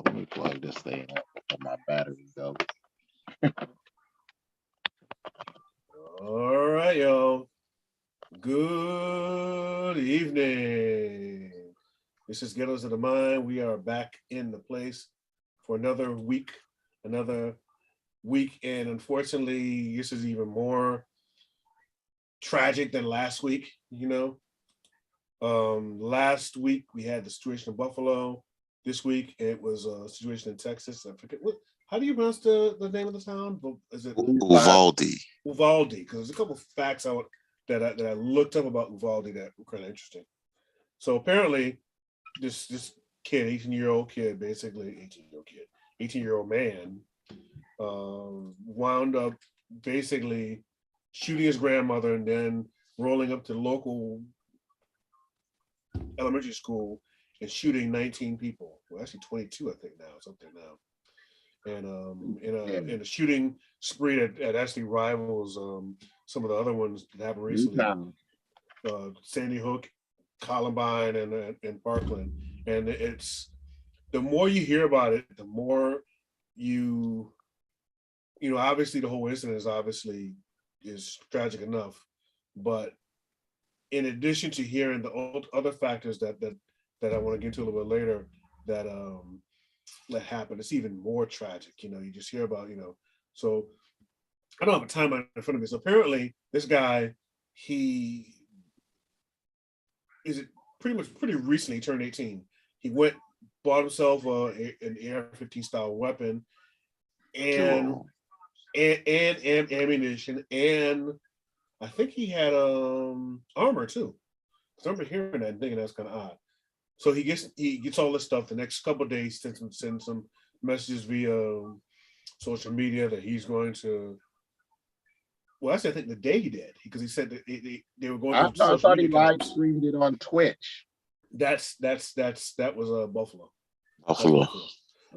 Let me plug this thing up before my battery goes. All right, y'all. Good evening. This is Ghettos of the Mind. We are back in the place for another week, and unfortunately, this is even more tragic than last week. Last week we had the situation in Buffalo. This week it was a situation in Texas. I forget what. How do you pronounce the name of the town? Is it Uvalde. Uvalde? Because there's a couple of facts that I looked up about Uvalde that were kind of interesting. So apparently, this kid, 18-year-old kid, basically 18-year-old kid, 18-year-old man, wound up basically shooting his grandmother and then rolling up to the local elementary school and shooting 19 people. Well, actually 22, I think now. It's up there now. And in a shooting spree that actually rivals some of the other ones that happened recently. Sandy Hook, Columbine, and Parkland. And it's the more you hear about it, the more obviously the whole incident is tragic enough, but in addition to hearing the other factors that I want to get to a little bit later that happened, it's even more tragic. You just hear about, so I don't have a timeline in front of me. So apparently this guy, he is pretty recently turned 18. He bought himself an AR-15 style weapon and ammunition, and I think he had armor too. So I remember hearing that and thinking that's kind of odd. So he gets all this stuff. The next couple of days, send some messages via social media that he's going to. Well, actually, I think the day he did, because he said that they were going. I thought he live streamed it on Twitch. That was Buffalo. Buffalo. Oh,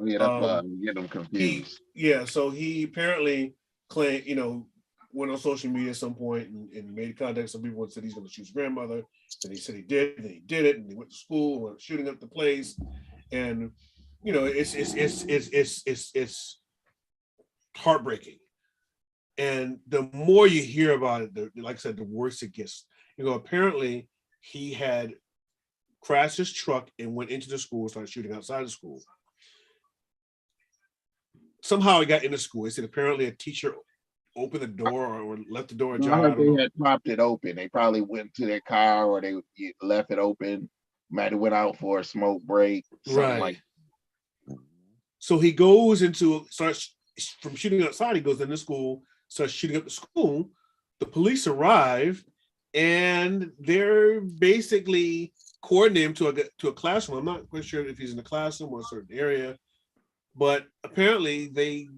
yeah, that's why I'm getting them confused. So he apparently claimed, went on social media at some point and made contact with some people and said he's going to shoot his grandmother. And he said he did, and he did it, and he went to school and went shooting up the place. And it's heartbreaking. And the more you hear about it, like I said, the worse it gets. Apparently he had crashed his truck and went into the school, started shooting outside the school. Somehow he got into school. They said apparently a teacher opened the door or left the door ajar. I heard they had propped it open. They probably went to their car or they left it open. Might have went out for a smoke break. Right. Like so he starts from shooting outside. He goes into school, starts shooting up the school. The police arrive and they're basically coordinating him to a classroom. I'm not quite sure if he's in the classroom or a certain area, but apparently they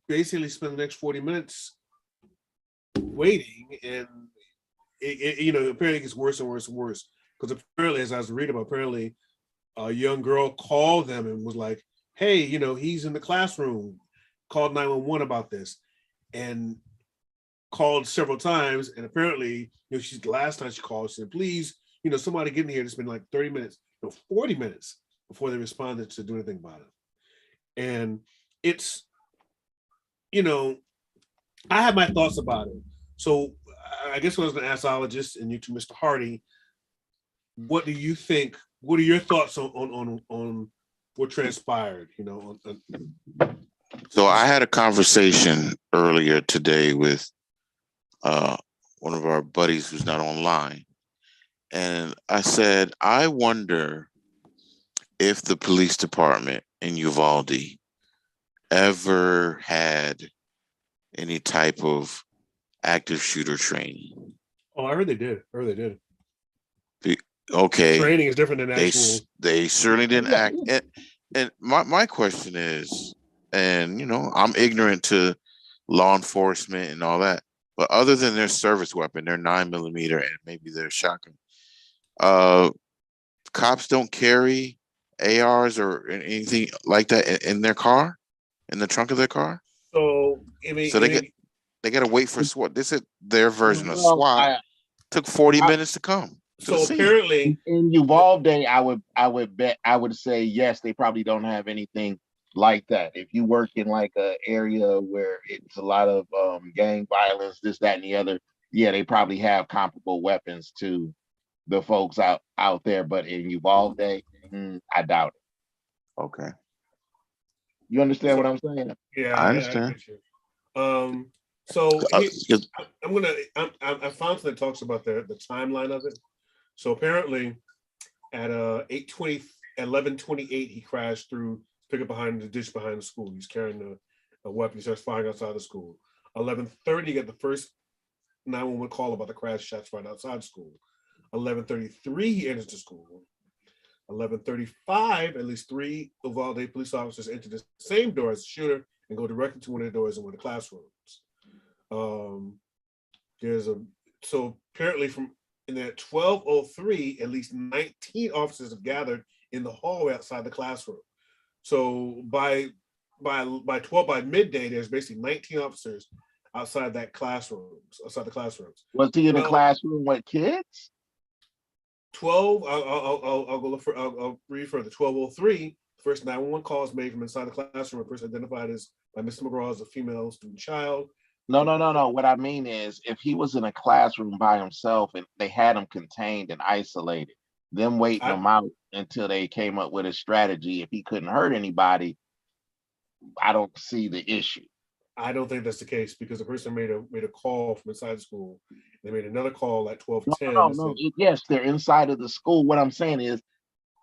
basically spend the next 40 minutes waiting, and it apparently gets worse and worse and worse, because apparently, as I was reading about, apparently a young girl called them and was like, hey, he's in the classroom, called 911 about this, and called several times, and apparently she's the last time she called, she said, please, somebody get in here. It's been like 30 minutes, 40 minutes before they responded to do anything about it. And it's I have my thoughts about it. So I guess what I was going to ask ologist and you two, Mr. Hardy, what do you think? What are your thoughts on what transpired? So I had a conversation earlier today with one of our buddies who's not online, and I said, I wonder if the police department in Uvalde ever had any type of active shooter training. Oh, I heard they did. Okay. Training is different than actual. They certainly didn't act. And my question is, and I'm ignorant to law enforcement and all that, but other than their service weapon, their 9mm and maybe their shotgun, cops don't carry ARs or anything like that in their car, in the trunk of their car. So they got to wait for SWAT. This is their version of SWAT. Took 40 minutes to come. to the So scene. apparently, In Uvalde, I would say yes, they probably don't have anything like that. If you work in like a area where it's a lot of gang violence, this, that, and the other, yeah, they probably have comparable weapons to the folks out there. But in Uvalde, I doubt it. Okay, You understand what so I'm saying? yeah, I I understand. get you. So 'Cause- I'm gonna I found something that talks about the timeline of it. So apparently at 8:20 at 11:28 he crashed through, pick up behind the ditch behind the school. He's carrying a weapon. He starts firing outside the school. 11:30 got the first 911 call about the crash, shots fired outside school. 11:33 he enters the school. 11:35 at least 3 Uvalde police officers enter the same door as the shooter and go directly to one of the doors in one of the classrooms. Um, there's a so apparently from in that 12:03, at least 19 officers have gathered in the hallway outside the classroom. So by midday, there's basically 19 officers outside the classrooms. Was he in the 12, classroom with kids? 12, I'll go look for I'll read further. 12:03, first 911 calls made from inside the classroom, first identified as by Mr. McGraw as a female student child. No. What I mean is, if he was in a classroom by himself and they had him contained and isolated, them waiting him out until they came up with a strategy. If he couldn't hurt anybody, I don't see the issue. I don't think that's the case because the person made a call from inside the school. They made another call at 12:10. No. Yes, they're inside of the school. What I'm saying is,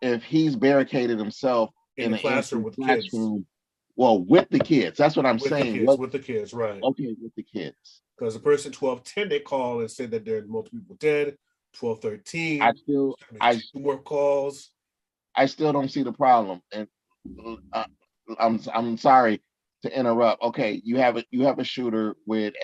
if he's barricaded himself in the classroom with classroom, well, with the kids, that's what I'm saying. With the kids, right? Okay, with the kids. Because the person 12:10 they called and said that there are multiple people dead. 12:13, two more calls. I still don't see the problem, and I'm sorry to interrupt. Okay, you have a shooter with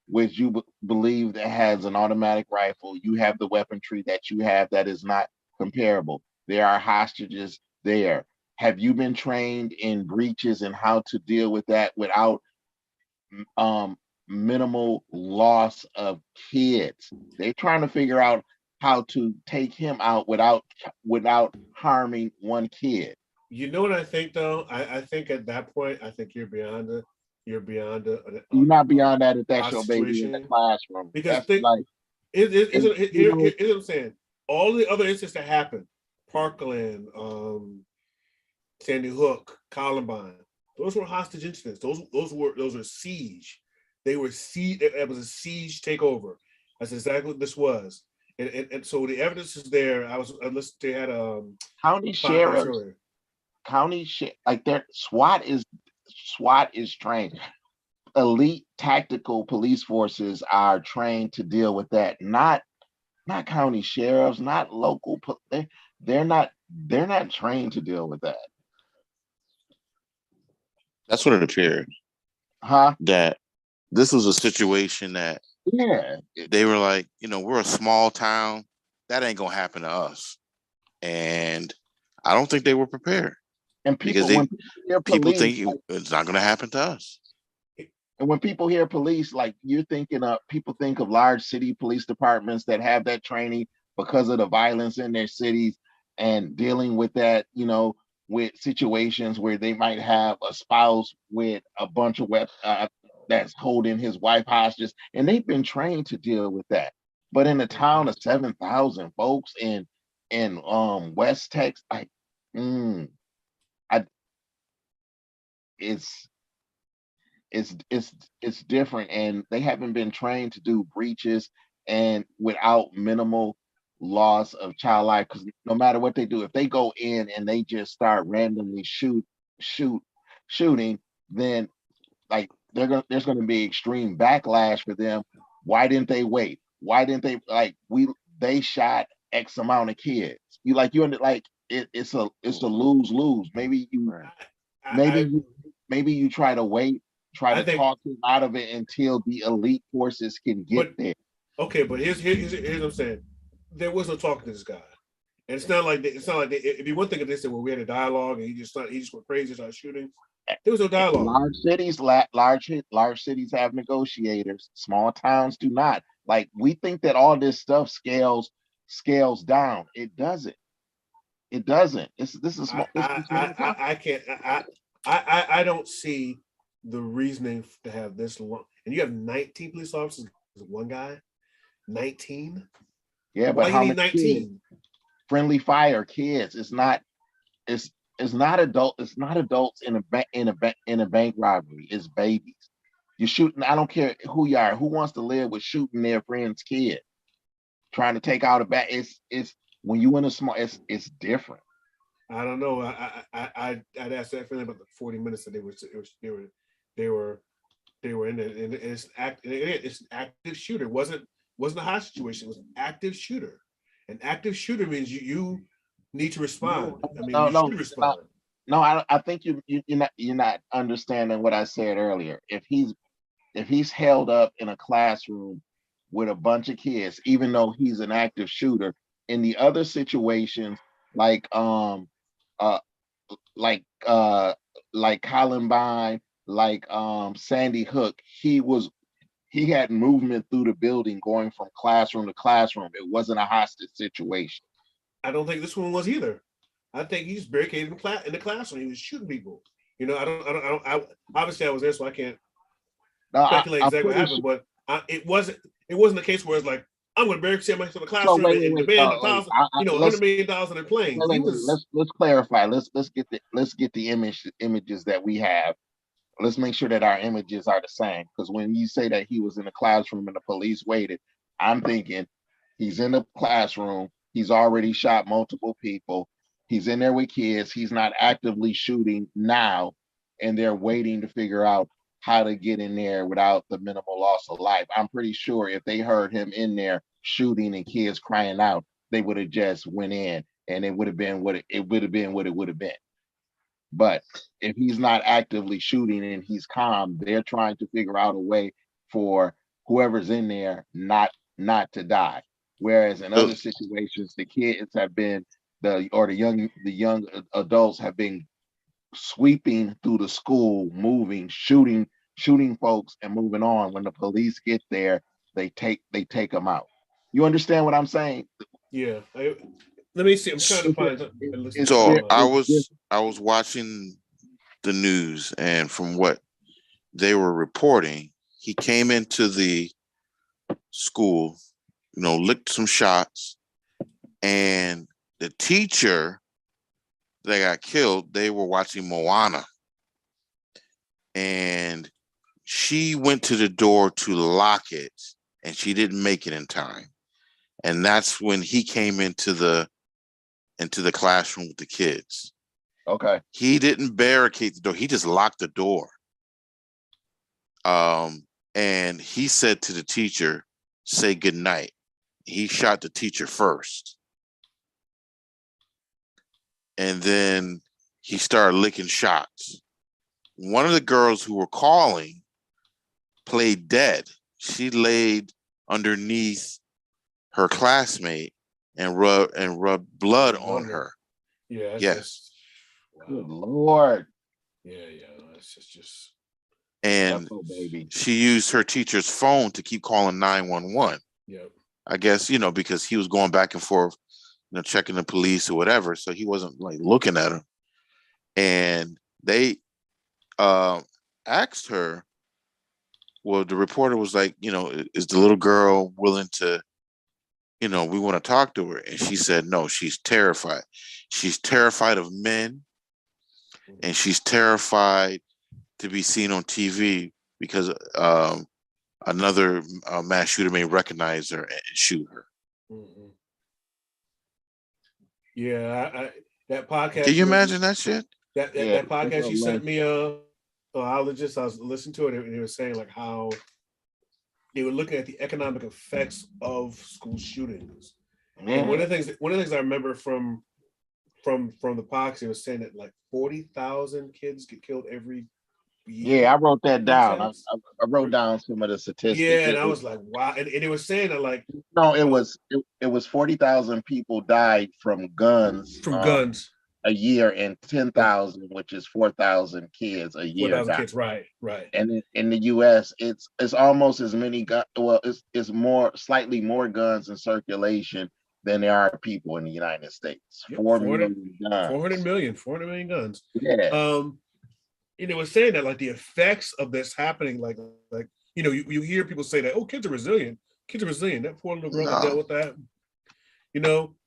which you believe that has an automatic rifle. You have the weaponry that you have that is not comparable. There are hostages there. Have you been trained in breaches and how to deal with that without minimal loss of kids? They're trying to figure out how to take him out without harming one kid. You know what I think though? I think at that point, I think you're beyond it. You're not beyond that if that's your baby in the classroom. Because here's what I'm saying. All the other incidents that happened, Parkland, Sandy Hook, Columbine, those were hostage incidents. Those were siege. They were siege. It was a siege takeover. That's exactly what this was. And so the evidence is there. They had like their SWAT is trained. Elite tactical police forces are trained to deal with that. Not county sheriffs, not local. They're not trained to deal with that. That's what it appeared. That this was a situation that they were like, we're a small town. That ain't gonna happen to us. And I don't think they were prepared. And people think it's not gonna happen to us. And when people hear police, like people think of large city police departments that have that training because of the violence in their cities and dealing with that, with situations where they might have a spouse with a bunch of that's holding his wife hostage, and they've been trained to deal with that. But in a town of 7,000 folks in West Texas, it's different, and they haven't been trained to do breaches and without minimal loss of child life. Because no matter what they do, if they go in and they just start randomly shooting, then like there's going to be extreme backlash for them. Why didn't they wait? Why didn't they they shot X amount of kids? It's a lose-lose. Maybe you try to wait, talk him out of it until the elite forces can get there. Okay, but here's what I'm saying. There was no talking to this guy, and it's not like it'd be one thing if they said, "Well, we had a dialogue," and he just went crazy, started shooting. There was no dialogue. Large cities have negotiators. Small towns do not. Like, we think that all this stuff scales scales down. It doesn't. It doesn't. This is I this I is what I'm I, talking. I can't I don't see the reasoning to have this long. And you have 19 police officers, one guy, 19. Yeah, but Why you how need many kids? 19? Friendly fire kids. It's it's not adult. It's not adults in a bank robbery. It's babies. You're shooting. I don't care who you are. Who wants to live with shooting their friend's kid, trying to take out a bat? It's when you in a small. It's different. I don't know. I'd ask that feeling about the 40 minutes that they were they were in it, and it's an active shooter. It wasn't a hostage situation. It was an active shooter. An active shooter means you need to No, respond. I mean, no, you no, should no. respond. No, I think you're not understanding what I said earlier. If he's held up in a classroom with a bunch of kids, even though he's an active shooter, in the other situations, like uh like uh like Columbine, like Sandy Hook, he had movement through the building going from classroom to classroom. It wasn't a hostage situation. I don't think this one was either. I think he's barricaded in the classroom. He was shooting people. You know, obviously I was there, so I can't No, speculate I'm exactly what pretty happened. sure. But it wasn't a case where it's like I'm going to barricade myself in the So classroom wait, wait, and wait. demand a thousand, Let's $100 million in a plane. wait, He wait, wait. was. Let's clarify. Let's get the images that we have. Let's make sure that our images are the same. Because when you say that he was in the classroom and the police waited, I'm thinking he's in the classroom. He's already shot multiple people. He's in there with kids. He's not actively shooting now, and they're waiting to figure out how to get in there without the minimal loss of life. I'm pretty sure if they heard him in there shooting and kids crying out, they would have just went in, and it would have been it would have been what it would have been. But if he's not actively shooting and he's calm, they're trying to figure out a way for whoever's in there not to die. Whereas in So, other situations, the kids have been the young adults have been sweeping through the school, moving, shooting folks, and moving on. When the police get there, they take them out. You understand what I'm saying? Yeah. Let me see. I'm trying to It's find something and listen it's to so online. I it's was I was watching the news, and from what they were reporting, he came into the school, licked some shots, and the teacher that got killed, they were watching Moana, and she went to the door to lock it, and she didn't make it in time. And that's when he came into the classroom with the kids. okay. He didn't barricade the door. He just locked the door. And he said to the teacher, "Say good night." He shot the teacher first, and then he started licking shots. One of the girls who were calling played dead. She laid underneath her classmate and rubbed blood on her. Yeah, it's Yes. just Good wow. Lord. Yeah. It's just And That poor baby. she used her teacher's phone to keep calling 911. yeah. I guess, because he was going back and forth, checking the police or whatever. So he wasn't like looking at her. And they uh, asked her, well, the reporter was like, is the little girl willing to, we want to talk to her. And she said, no, she's terrified. She's terrified of men, and she's terrified to be seen on TV because another mass shooter may recognize her and shoot her. Mm-hmm. Yeah, that podcast Can you imagine that shit? Yeah, that that's podcast what you sent life. me, I was listening to it and it was saying like how they were looking at the economic effects of school shootings. And Yeah, one of the things I remember from the podcast, it was saying that like 40,000 kids get killed every year yeah. I wrote that in down. I, attacks. I, I wrote down some of the statistics. Yeah, and I was like, wow. And it was saying that like, No, it oh, was it was 40,000 people died from guns from guns, a year, and 10,000, which is 4,000 kids a year 4,000 died. kids, right. And in the U.S., it's almost as many gun. Well, it's more slightly more guns in circulation than there are people in the United States. Yep, 4 million guns. 400 million guns. Yeah. It was saying that like the effects of this happening, like you hear people say that, oh, kids are resilient. Kids are resilient. That poor little girl that dealt with that.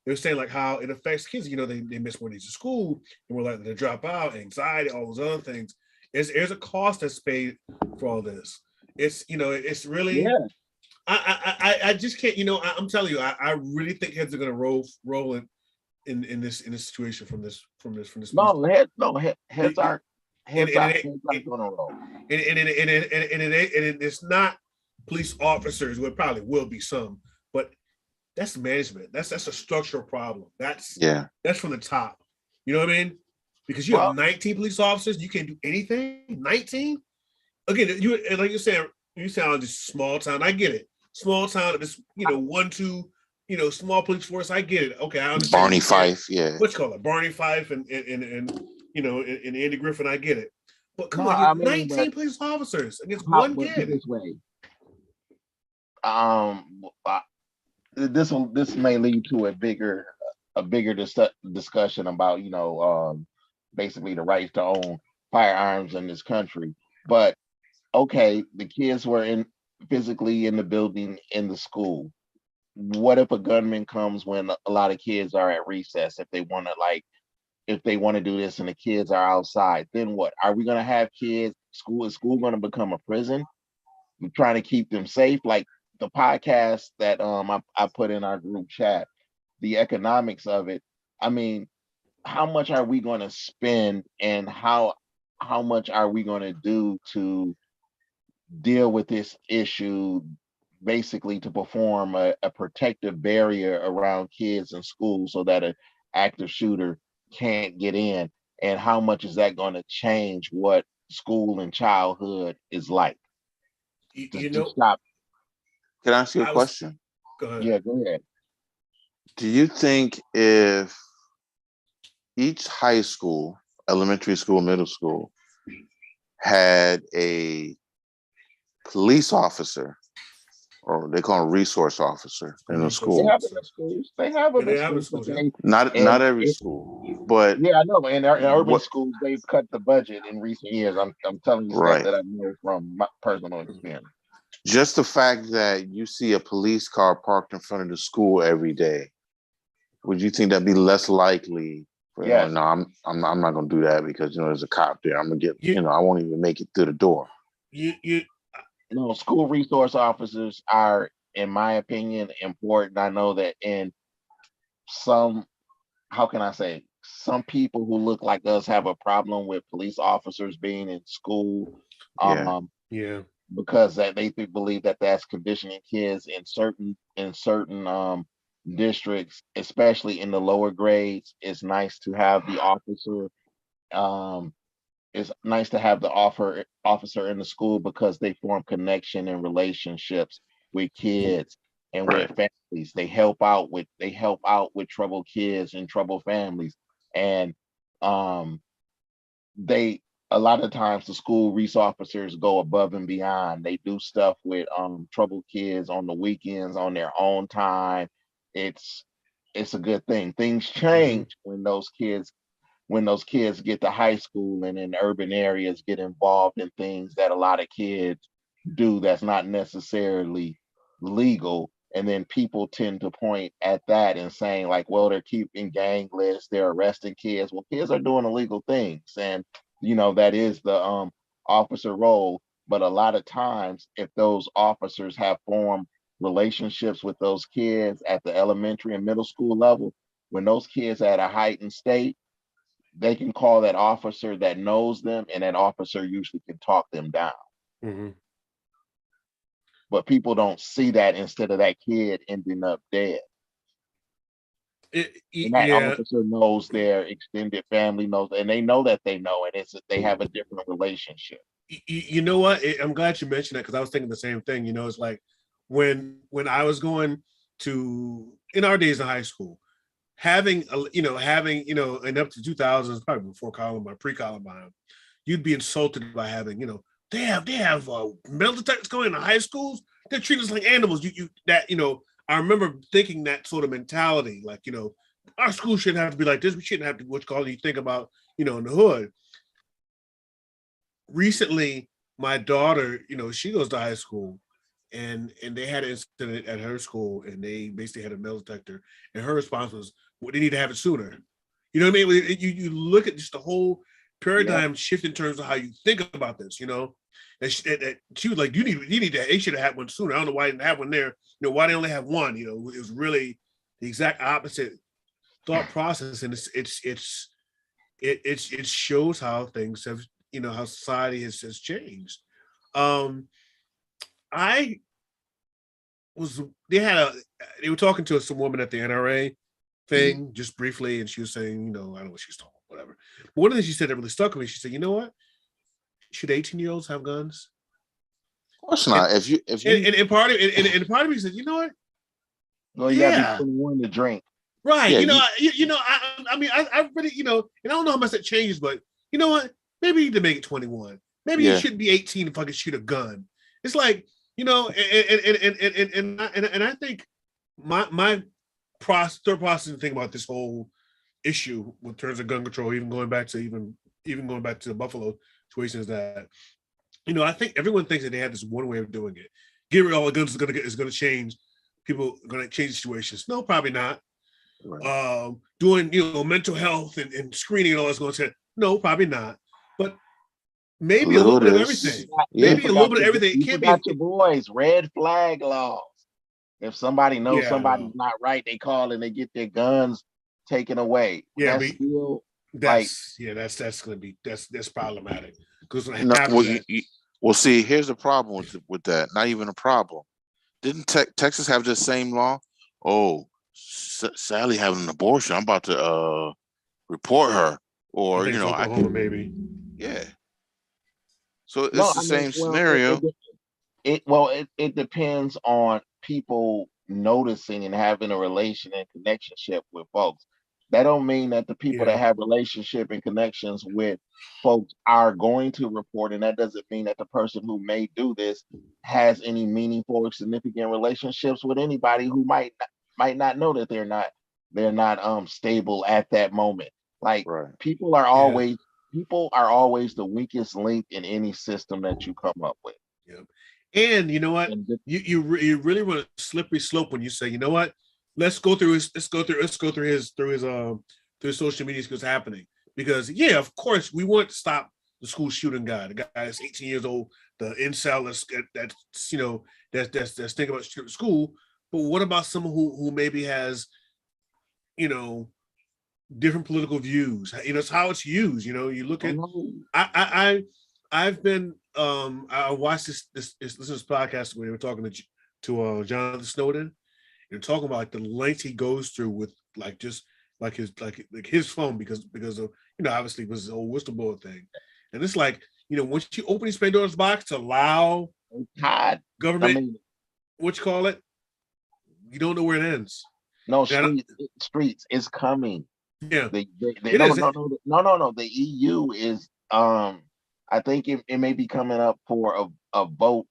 They're saying like how it affects kids. They miss more days of school and we're likely to drop out, anxiety, all those other things. There's a cost that's paid for all this. It's really. Yeah. I just can't. I'm telling you, I really think heads are going to roll in this situation from this. No, heads aren't going to roll. And it's not police officers. Well, it probably will be some, but that's management. That's a structural problem. That's from the top. You know what I mean? Because you have 19 police officers, you can't do anything. 19. Again, like you said, you sound just small town. I get it. Small town, just 1, 2, small police force. I get it. Okay, I understand. Barney Fife, yeah. What you call it? Barney Fife and Andy Griffin. I get it. But come on, 19 police officers against one kid. This way. This may lead to a bigger discussion about basically the rights to own firearms in this country. But okay, the kids were physically in the building in the school. What if a gunman comes when a lot of kids are at recess? If they want to do this and the kids are outside, then what? Are we going to have kids? Is school going to become a prison? We're trying to keep them safe. Like the podcast that I put in our group chat, the economics of it. I mean, how much are we going to spend, and how much are we going to do to deal with this issue, basically to perform a protective barrier around kids in school so that an active shooter can't get in? And how much is that going to change what school and childhood is like? Stop. Can I ask you a question? Go ahead. Yeah, go ahead. Do you think if each high school, elementary school, middle school, had a police officer, or they call him resource officer in the school? They have them in schools. They have them in schools. Not every school, but yeah, I know. In urban schools, they've cut the budget in recent years. I'm telling you stuff that I know from my personal experience. Just the fact that you see a police car parked in front of the school every day, would you think that'd be less likely? Yes. No, I'm not gonna do that because there's a cop there. I'm gonna get I won't even make it through the door. No, school resource officers are, in my opinion, important. I know that in some people who look like us have a problem with police officers being in school. Because they believe that that's conditioning kids in certain districts, especially in the lower grades. It's nice to have the officer. It's nice to have the officer in the school because they form connection and relationships with kids and with families. They help out with troubled kids and troubled families. And a lot of times the school resource officers go above and beyond. They do stuff with troubled kids on the weekends on their own time. It's a good thing. Things change when those kids get to high school and in urban areas get involved in things that a lot of kids do that's not necessarily legal. And then people tend to point at that and saying like, well, they're keeping gang lists, they're arresting kids. Well, kids are doing illegal things, and that is the officer role. But a lot of times, if those officers have formed relationships with those kids at the elementary and middle school level, when those kids are at a heightened state, they can call that officer that knows them, and that officer usually can talk them down. Mm-hmm. But people don't see that instead of that kid ending up dead. And that officer knows their extended family knows, and they know that they know, and they have a different relationship. You know what? I'm glad you mentioned that because I was thinking the same thing. It's like when I was going to, in our days in high school, having and up to 2000s, probably before Columbine, pre-Columbine, you'd be insulted by having, they have metal detectors going into high schools. They're treating us like animals. I remember thinking that sort of mentality, like, our school shouldn't have to be like this. We shouldn't have to, you think about, in the hood. Recently, my daughter, she goes to high school, and they had an incident at her school, and they basically had a metal detector, and her response was, well, they need to have it sooner. You know what I mean? You look at just the whole paradigm shift in terms of how you think about this, And she was like, you need to, they should have had one sooner. I don't know why they didn't have one there. Why they only have one, it was really the exact opposite thought process. And it shows how things have, how society has changed. I was, they were talking to some woman at the NRA thing just briefly, and she was saying, I don't know what she's talking, whatever. But one of the things she said that really stuck with me, she said, you know what? Should 18-year-olds have guns? Of course not. And, if you and part of it, and part of me said, you know what? Well, you gotta be 21 to drink. Right. Yeah, I mean, I really, and I don't know how much that changes, but you know what? Maybe you need to make it 21. Maybe you shouldn't be 18 if I could shoot a gun. It's like, and I think my third process to think about this whole issue in terms of gun control, even going back to the Buffalo situation, is that, I think everyone thinks that they have this one way of doing it. Get rid of all the guns is gonna change. People are gonna change situations. No, probably not. Right. Doing mental health and screening and all that's going to say no, probably not. But maybe a little bit of everything. Maybe a little bit of everything. It can't be your boys. Red flag laws. If somebody knows somebody's not right, they call and they get their guns taken away. Yeah, that's still that's going to be that's problematic. Because well, see, here's the problem with that. Not even a problem. Didn't Texas have the same law? Oh, Sally having an abortion. I'm about to report her, or Oklahoma, maybe. Yeah. So it's the same scenario. It depends on people noticing and having a relation and connectionship with folks. That don't mean that the people that have relationship and connections with folks are going to report, and that doesn't mean that the person who may do this has any meaningful or significant relationships with anybody who might not know that they're not stable at that moment. Like people are always the weakest link in any system that you come up with. Yeah. And you know what? You really want a slippery slope when you say, you know what? Let's go through his social media because happening. Because of course we want to stop the school shooting guy. The guy that's 18 years old, the incel that's thinking about shooting school. But what about someone who maybe has, different political views? It's how it's used. You look at I've been I watched this podcast where they were talking to Jonathan Snowden, and talking about like the lengths he goes through with his phone because of obviously it was the whole whistleblower thing. And it's like, once you open his Pandora's box to allow government, what you call it, you don't know where it ends. No, streets is coming. Yeah, no. The EU is I think it may be coming up for a vote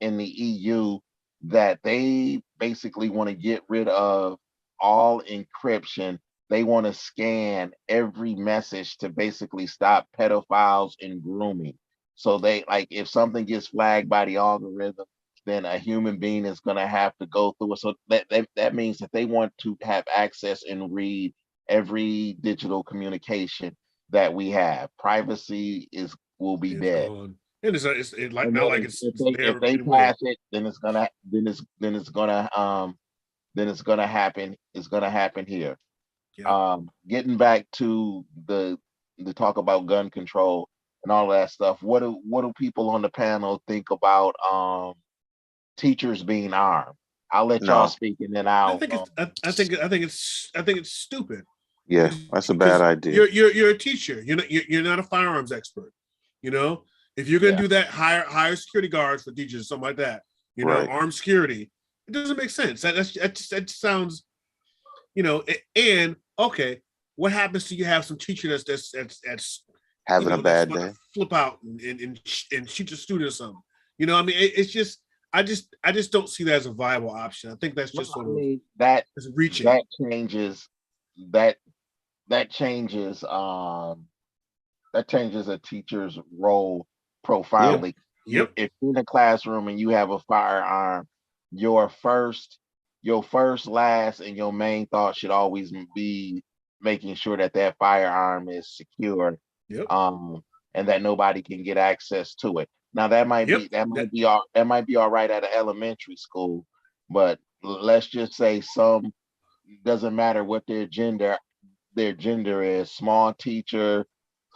in the EU that they basically want to get rid of all encryption. They want to scan every message to basically stop pedophiles and grooming. So they, like, if something gets flagged by the algorithm, then a human being is going to have to go through it. So that means that they want to have access and read every digital communication that we have. Privacy will be dead. Gone. And if they pass it, then it's gonna happen. It's gonna happen here. Yeah. Getting back to the talk about gun control and all that stuff. What do people on the panel think about teachers being armed? I'll let y'all speak, and then I think it's stupid. Yeah, that's a bad idea. You're a teacher. You're not a firearms expert. If you're going to do that, hire security guards for teachers, something like that. Armed security. It doesn't make sense. That sounds, and okay, what happens to you have some teacher that's having a bad day, flip out and shoot the student or something? It's just, I just don't see that as a viable option. I think that's just sort of that it's reaching. that changes that that changes that changes a teacher's role profoundly. Yep. If you're in a classroom and you have a firearm, your first, last, and your main thought should always be making sure that that firearm is secure, Yep. and that nobody can get access to it. Now that might Yep. be that might be all right at an elementary school, but let's just say some, doesn't matter what their gender is, small teacher,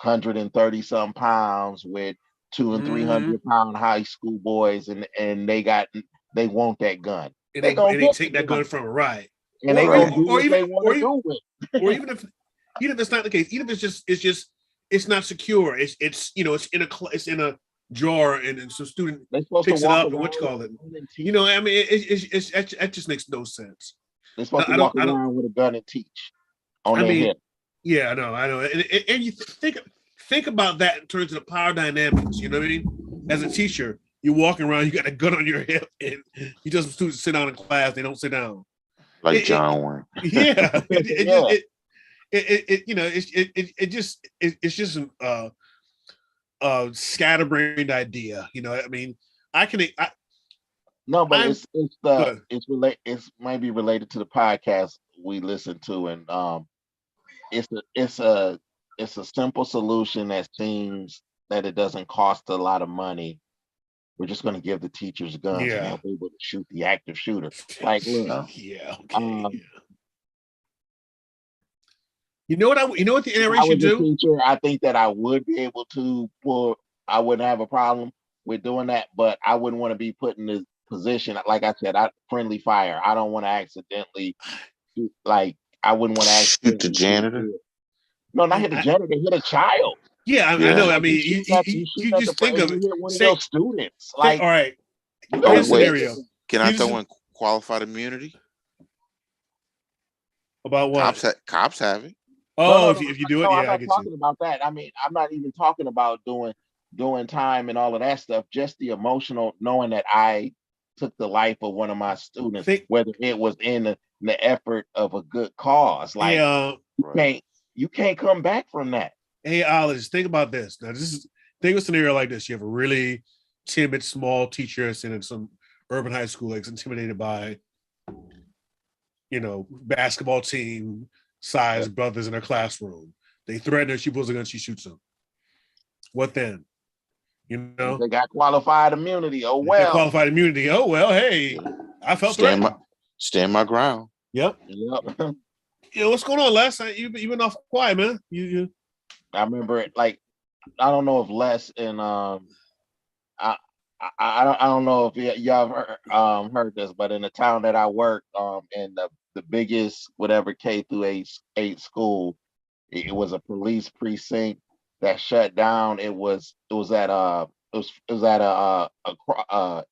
130 some pounds with 200 and Mhm. 300-pound high school boys, and they want that gun. And They they, gonna and they get take the that gun gun, from a ride. and they Or, gonna Right. do or what even they want to do with it. or even if it's not the case, even if it's not secure. It's it's in a drawer, and some student They're supposed to picks it walk up, and around what you call with it. a gun and teach. I mean, that just makes no sense. They're supposed to I walk don't. around with a gun and teach on I their mean, hip. yeah, I know, and you think about that in terms of the power dynamics. You know what I mean? As a teacher, you're walking around, you got a gun on your hip, and you tell some students sit down in class, they don't sit down. Like It- John Wayne. Yeah, Yeah. it's just a scatterbrained idea. I mean, I No, but I'm good. it's might be related to the podcast we listen to, and it's a it's a it's a simple solution that seems that it doesn't cost a lot of money. We're just going to give the teachers guns, and Yeah. they'll be able to shoot the active shooter. Like, look, Yeah, okay. um, Yeah. You know what the if NRA I should was a do? teacher, I think that I would be able to pull. I wouldn't have a problem with doing that, but I wouldn't want to be put in this position. Like I said, friendly fire. I don't want to accidentally like I wouldn't want to Shoot the accidentally janitor. no, not hit the janitor, hit a child. Yeah, I Yeah. know. I Like mean, you you shoot at the just think of you it. hit one of Say, your students. all Like right, you Oh, gotta here's a wait. scenario. Can I Here's throw in qualified immunity? about what? Cops have it. Oh, if you do it, no, I'm yeah, I not get you. talking about that. I mean, I'm not even talking about doing time and all of that stuff. Just the emotional knowing that I took the life of one of my students, Think, whether it was in the effort of a good cause. hey, Like you can't come back from that. hey, Alice, think about this. Now, think of a scenario like this. You have a really timid, small teacher in some urban high school, like intimidated by, basketball team size brothers in her classroom. They threaten her. She pulls a gun. She shoots them. What then? They got qualified immunity. Oh They got well. qualified immunity. Oh well. Hey, I felt threatened. Stand my ground. Yep. Yep. What's going on, Les? You been off quiet, man. You. I remember it. Like I don't know if Les and I don't know if y'all have heard this, but in the town that I work, in the biggest whatever K through eight school, it was a police precinct that shut down. It was at a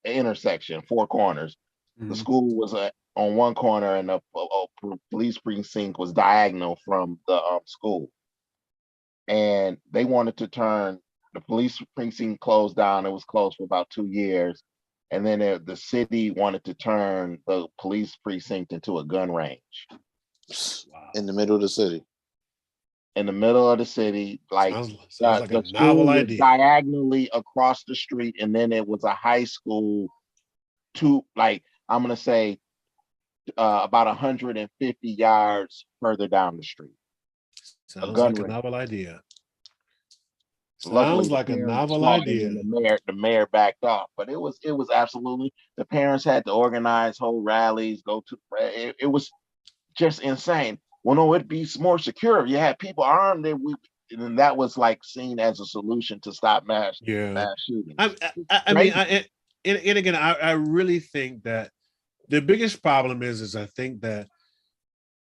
intersection, four corners. The school was on one corner, and the police precinct was diagonal from the school. And they wanted to turn the police precinct closed down. It was closed for about 2 years, and then the city wanted to turn the police precinct into a gun range In the middle of the city. in the middle of the city. Like sounds like the a school novel was idea. diagonally across the street, and then it was a high school. I'm gonna say about 150 yards further down the street. Sounds gun like a range. novel idea. Luckily, Sounds like the a parents novel fought, idea. and the mayor backed off. But it was absolutely, the parents had to organize whole rallies, go to it was just insane. Well, no, it'd be more secure. You had people armed, and that was like seen as a solution to stop mass shootings. I mean, and again, I really think that the biggest problem is I think that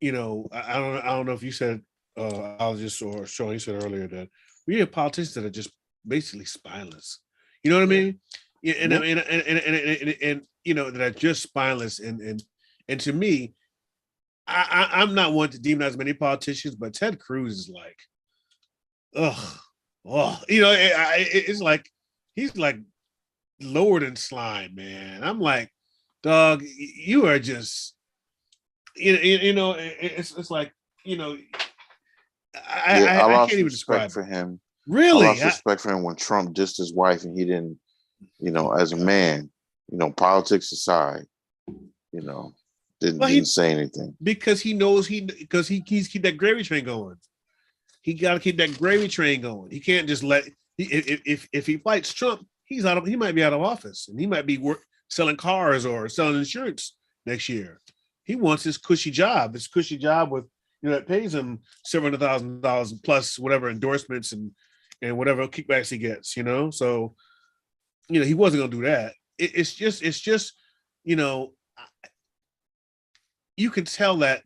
I don't know if you said Ologist or Sean, you said earlier that we have politicians that are just basically spineless. You know what I mean? Yeah, and that are just spineless. And to me, I'm not one to demonize many politicians, but Ted Cruz is like, it's like he's like lower than slime, man. I'm like, dog, you are just, it's like, Yeah, I I can't lost even respect describe for it. him. I Really? lost respect for him when Trump dissed his wife and he didn't, as a man, politics aside, you know, Well, didn't say anything. because he knows because he's keep that gravy train going. He got to keep that gravy train going. He can't just let if he fights Trump, he might be out of office and he might be selling cars or selling insurance next year. He wants this cushy job with that pays him $700,000 plus whatever endorsements and whatever kickbacks he gets. So he wasn't going to do that. It's just you can tell that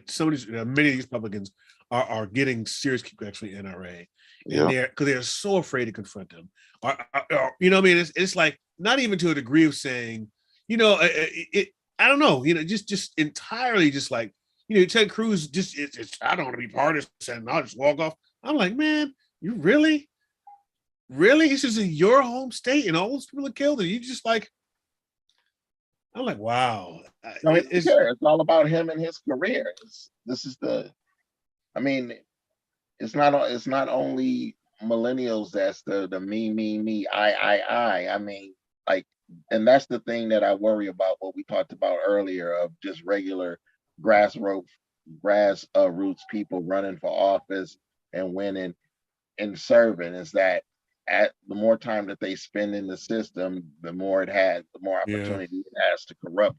some of these many of these Republicans are getting serious kickbacks from the NRA, and they're so afraid to confront them. You know what I mean? It's like not even to a degree of saying, I don't know, just entirely just like, Ted Cruz just it's I don't want to be partisan. I'll just walk off. I'm like, man, you really? It's just in your home state and all those people are killed, and you just like, I'm like, wow. No, it's all about him and his career. It's not only millennials that's the me, I. I mean, like, and that's the thing that I worry about. What we talked about earlier of just regular grassroots roots people running for office and winning and serving is that at the more time that they spend in the system, the more opportunity it has to corrupt.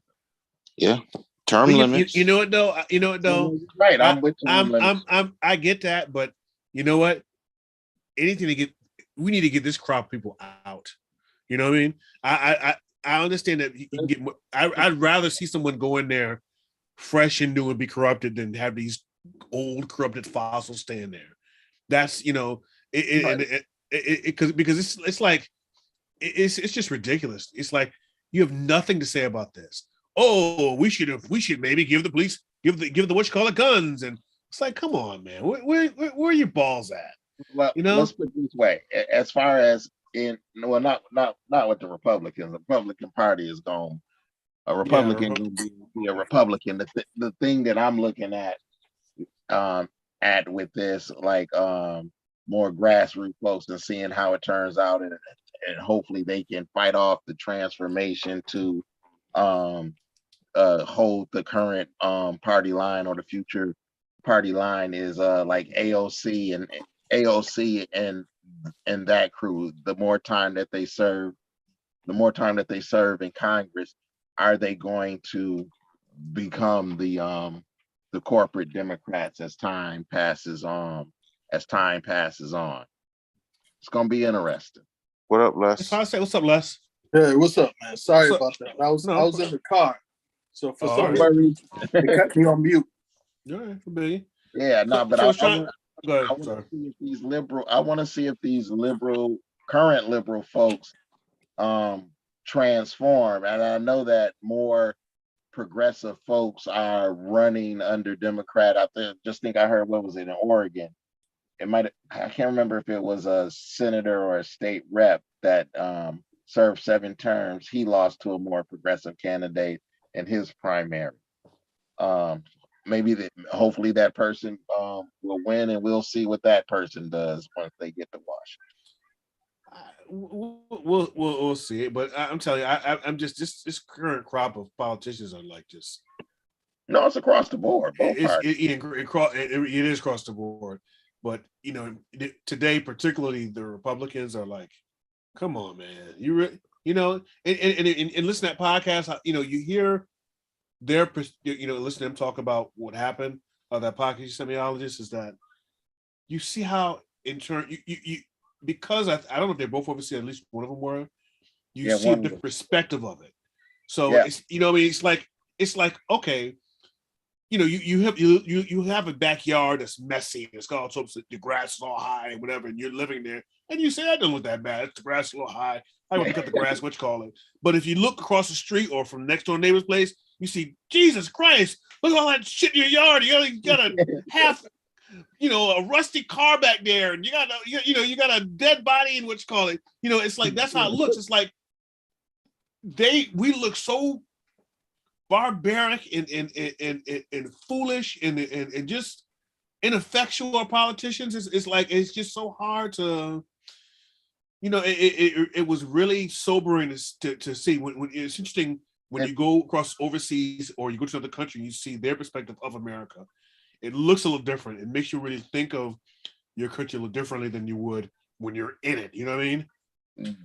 Yeah. Term limits. You know what though? Right. I'm with you. I get that, but you know what? We need to get this crop of people out. You know what I mean? I understand that you can get more, I'd rather see someone go in there fresh and new and be corrupted than have these old corrupted fossils stand there. That's because it's like it's just ridiculous. It's like you have nothing to say about this. Oh, we should maybe give the police give the what you call it guns, and it's like, come on, man, where are your balls at? Well, let's put it this way: as far as not with the Republicans. The Republican Party is gone. A Republican will be a Republican. The thing that I'm looking at with this, like more grassroots folks and seeing how it turns out, and hopefully they can fight off the transformation to hold the current party line or the future party line is like AOC and that crew. The more time that they serve in Congress, are they going to become the corporate Democrats as time passes on? It's gonna be interesting. What up, Les? What's up, Les? Hey, what's up, man? Sorry about that. I was in the car, so for some reason they cut me on mute. All right, Billy. Yeah, no, but I want to see if these current liberal folks transform, and I know that more progressive folks are running under Democrat. I think I heard, what was it, in Oregon? I can't remember if it was a senator or a state rep that served 7 terms. He lost to a more progressive candidate in his primary. Hopefully that person will win, and we'll see what that person does once they get to Washington. We'll see, but I'm telling you, I'm just this current crop of politicians are like just. No, it's across the board. It is across the board, but today particularly the Republicans are like, come on, man, and listen to that podcast. You hear their listen to them talk about what happened. That podcast semiologist is that you see how in turn you because I don't know if they're both obviously, at least one of them were. You see the perspective of it. So it's it's like okay, you have a backyard that's messy. It's got all sorts of, the grass is all high and whatever, and you're living there, and you say that doesn't look that bad. The grass is a little high. I want to cut the grass, what you call it. But if you look across the street or from next door neighbor's place, you see, Jesus Christ, look at all that shit in your yard. You got a a rusty car back there, and you got a dead body in what you call it. It's like that's how it looks. It's like we look so barbaric and foolish and just ineffectual politicians. It's just so hard to. It was really sobering to see when it's interesting when you go across overseas or you go to another country and you see their perspective of America. It looks a little different. It makes you really think of your country a little differently than you would when you're in it. You know what I mean?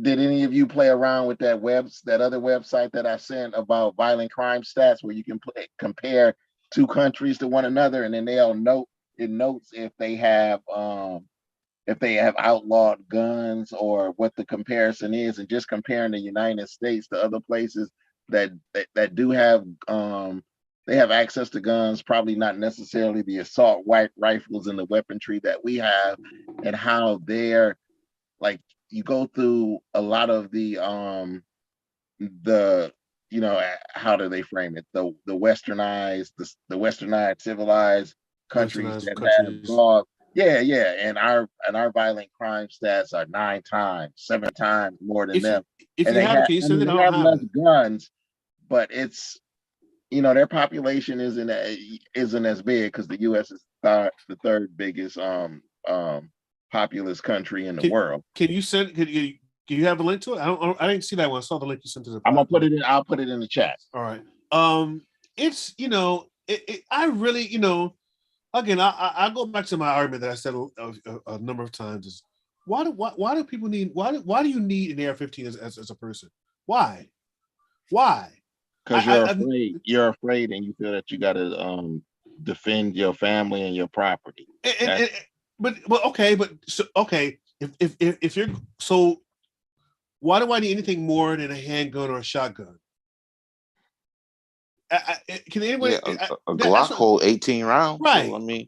Did any of you play around with that other website that I sent about violent crime stats, where you can compare two countries to one another, and then they'll notes if they have outlawed guns or what the comparison is, and just comparing the United States to other places that do have they have access to guns, probably not necessarily the assault rifles and the weaponry that we have, and how they're like, you go through a lot of the how do they frame it, the westernized civilized countries that have laws. Yeah, and our violent crime stats are 9 times, 7 times more than them. If you have less guns, but it's their population isn't as big, because the U.S. is the third biggest populous country in the world. Can you have a link to it? I didn't see that one. I saw the link you sent to the. I'm gonna put it in. I'll put it in the chat. All right. It's I really again I go back to my argument that I said a number of times is why do people need why do you need an AR-15 as a person? Why? Because you're afraid, and you feel that you got to defend your family and your property. But if you're so, why do I need anything more than a handgun or a shotgun? Can anyone? A Glock hold 18 rounds, right? So, I mean,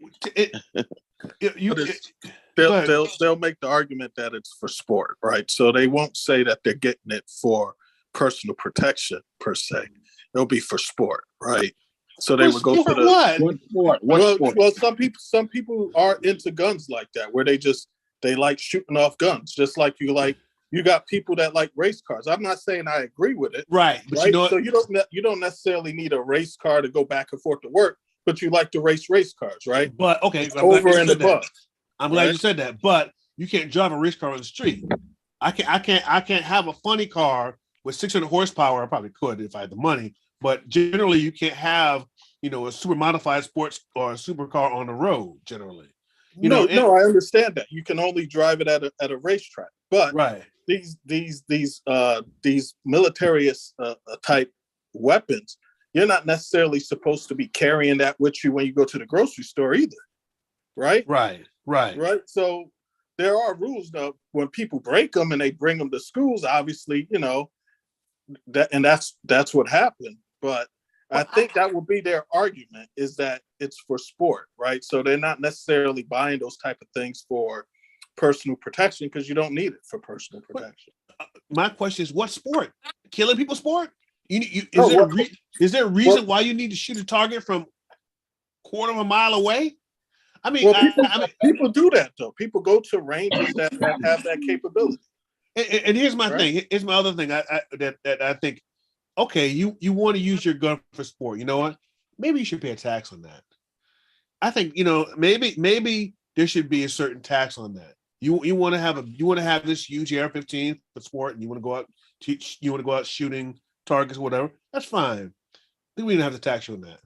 they'll make the argument that it's for sport, right? So they won't say that they're getting it for personal protection per se. It'll be for sport, right? So they would go to the what? Well, some people are into guns like that, where they like shooting off guns, just like you got people that like race cars. I'm not saying I agree with it, right? But right? So you don't necessarily need a race car to go back and forth to work, but you like to race cars, right? But okay, over and above. I'm glad you said that, but you can't drive a race car on the street. I can't have a funny car with 600 horsepower. I probably could if I had the money, but generally you can't have a super modified sports or a supercar on the road. Generally, no, I understand that you can only drive it at a racetrack, but right. These military type weapons, you're not necessarily supposed to be carrying that with you when you go to the grocery store either, right? Right. So there are rules though. When people break them and they bring them to schools, obviously, that's what happened. But I think that will be their argument, is that it's for sport, right? So they're not necessarily buying those type of things for personal protection, because you don't need it for personal protection. My question is, what sport? Killing people sport? Is there a reason why you need to shoot a target from quarter of a mile away? I mean, people do that though. People go to ranges that have that capability. And here's my thing. Here's my other thing. That I think. Okay, you want to use your gun for sport. You know what? Maybe you should pay a tax on that. I think maybe there should be a certain tax on that. You want to have this huge AR-15 for sport, and you want to go out shooting targets or whatever. That's fine. I think we don't have to tax you on that.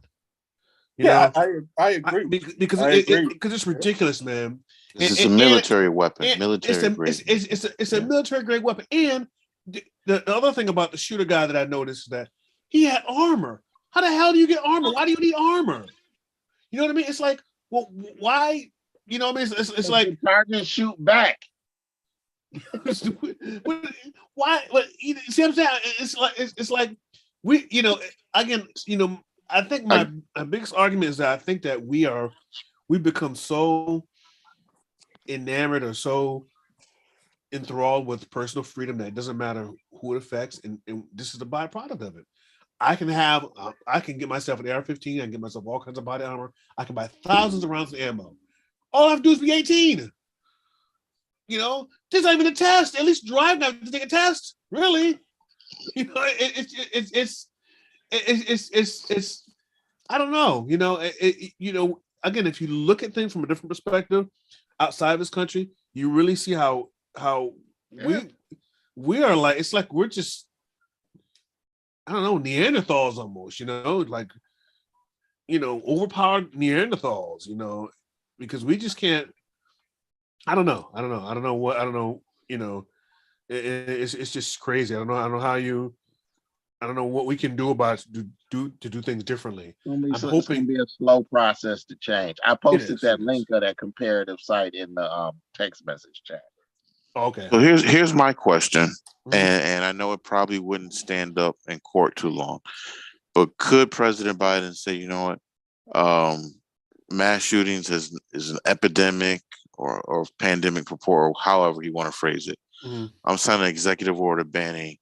I agree. Because it's ridiculous, man. It's a military weapon. It's a military grade weapon. And the other thing about the shooter guy that I noticed is that he had armor. How the hell do you get armor? Why do you need armor? You know what I mean? It's like, well, why? You know what I mean? It's like target shoot back. Why? See what I'm saying? It's like we, again, I think my biggest argument is that I think that we've become so enamored or so enthralled with personal freedom that it doesn't matter who it affects, and this is the byproduct of it. I can have, I can get myself an AR-15. I can get myself all kinds of body armor. I can buy thousands of rounds of ammo. All I have to do is be 18. You know, there's not even a test. At least drive now to take a test. Really, you know, it's. I don't know. You know, you know. Again, if you look at things from a different perspective outside of this country, you really see how we are like. It's like we're just, I don't know, Neanderthals almost. You know, like, you know, overpowered Neanderthals. You know, because we just can't. I don't know. You know, it's just crazy. I don't know how you. I don't know what we can do about to do things differently. I'm hoping it's gonna be a slow process to change. I posted that link of that comparative site in the text message chat. Okay. So here's my question, and I know it probably wouldn't stand up in court too long, but could President Biden say, you know what, mass shootings is an epidemic or pandemic report, or however you want to phrase it. I'm signing an executive order banning